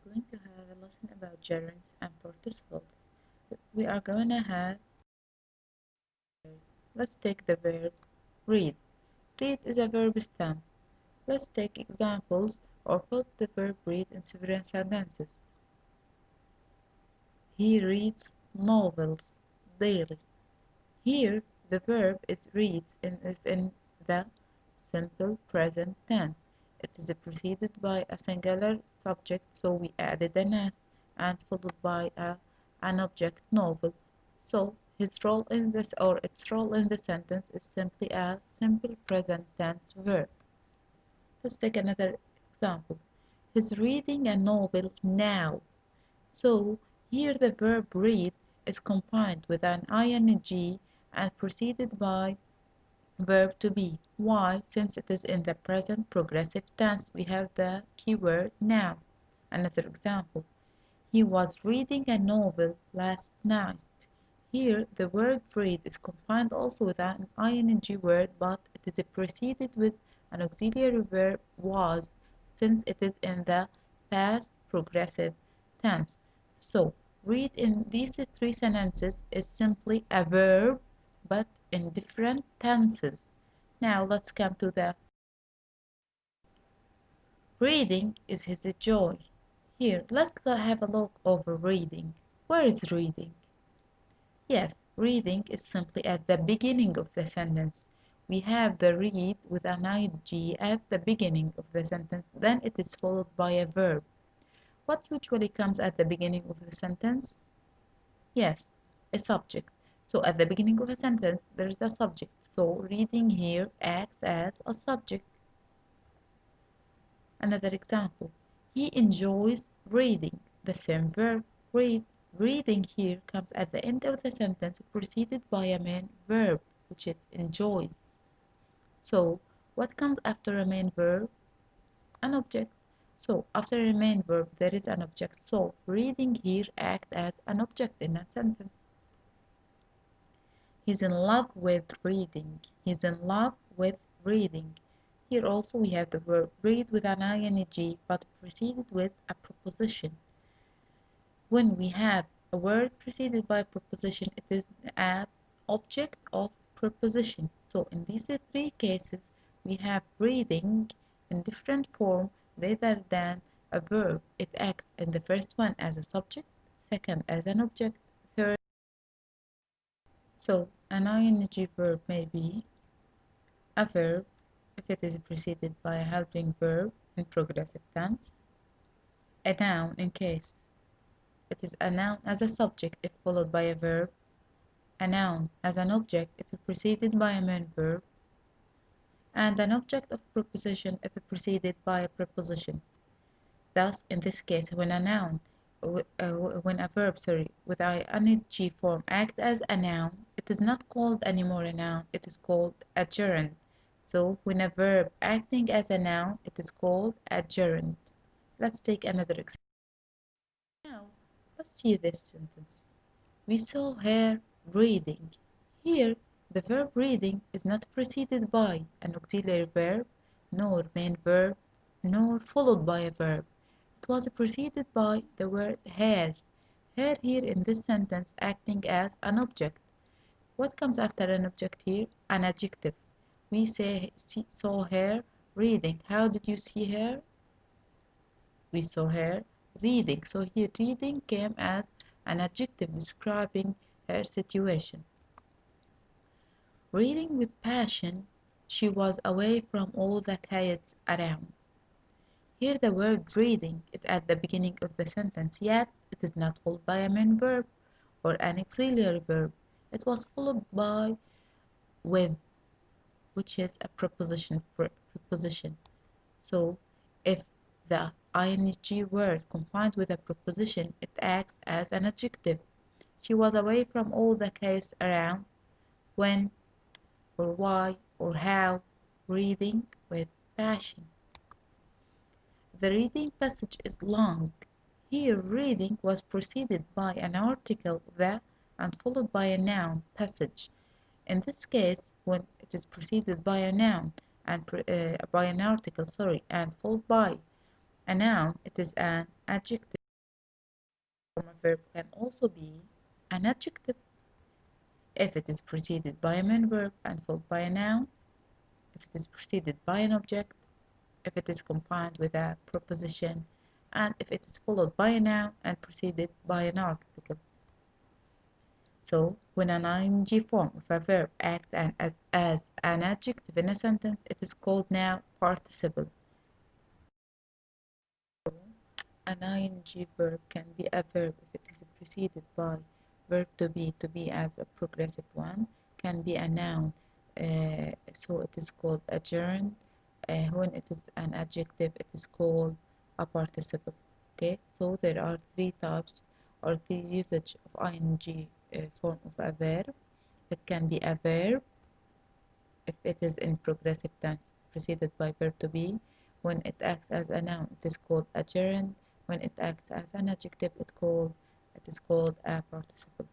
going to have a lesson about gerunds and participles. We are going to have, let's take the verb read. Read is a verb stem. Let's take examples or put the verb read in several sentences. He reads novels daily. Here, the verb is reads and is in the simple present tense. It is preceded by a singular subject, so we added an s, and followed by an object novel. So his role in this or its role in the sentence is simply a simple present tense verb. Let's take another example. He's reading a novel now. So here the verb read is combined with an ing and preceded by verb to be. Why? Since it is in the present progressive tense, we have the keyword now. Another example. He was reading a novel last night. Here, the word read is combined also with an ing word, but it is preceded with an auxiliary verb was, since it is in the past progressive tense. So, read in these three sentences is simply a verb, but in different tenses. Now, let's come to the reading is his joy. Here, let's have a look over reading. Where is reading? Yes, reading is simply at the beginning of the sentence. We have the read with an ing at the beginning of the sentence, then it is followed by a verb. What usually comes at the beginning of the sentence? Yes, a subject. So at the beginning of a sentence, there is a subject. So reading here acts as a subject. Another example. He enjoys reading. The same verb, read. Reading here comes at the end of the sentence preceded by a main verb, which is enjoys. So, what comes after a main verb? An object. So, after a main verb, there is an object. So, reading here acts as an object in a sentence. He's in love with reading. He's in love with reading. Here also we have the verb read with an ing but preceded with a preposition. When we have a word preceded by a preposition, it is an object of preposition. So in these three cases, we have reading in different form rather than a verb. It acts in the first one as a subject, second as an object, third. So an ing verb may be a verb if it is preceded by a helping verb in progressive tense, a noun in case it is a noun as a subject if followed by a verb, a noun as an object if preceded by a main verb, and an object of preposition if preceded by a preposition. Thus, in this case, when a noun, when a verb, with ing form acts as a noun, it is not called anymore a noun, it is called a gerund. So, when a verb acting as a noun, it is called a gerund. Let's take another example. Now, let's see this sentence. We saw her reading. Here, the verb reading is not preceded by an auxiliary verb, nor main verb, nor followed by a verb. It was preceded by the word her. Her here in this sentence acting as an object. What comes after an object here? An adjective. We saw her reading. How did you see her? We saw her reading. So here reading came as an adjective describing her situation. Reading with passion, she was away from all the chaos around. Here the word reading is at the beginning of the sentence, yet it is not followed by a main verb or an auxiliary verb. It was followed by with, which is a preposition. So if the ing word combined with a preposition, it acts as an adjective. She was away from all the chaos around. When or why or how, reading with passion. The reading passage is long. Here reading was preceded by an article the and followed by a noun passage. In this case, when it is preceded by a noun and by an article, and followed by A noun, it is an adjective. Form of verb can also be an adjective if it is preceded by a main verb and followed by a noun, if it is preceded by an object, if it is combined with a preposition, and if it is followed by a noun and preceded by an article. So, when an ing form of a verb acts as an adjective in a sentence, it is called now participle. An ing verb can be a verb if it is preceded by verb to be as a progressive one, can be a noun, so it is called a gerund. When it is an adjective, it is called a participle. Okay, so there are three types or three usage of ing form of a verb. It can be a verb if it is in progressive tense preceded by verb to be. When it acts as a noun, it is called a gerund. When it acts as an adjective, it is called a participle.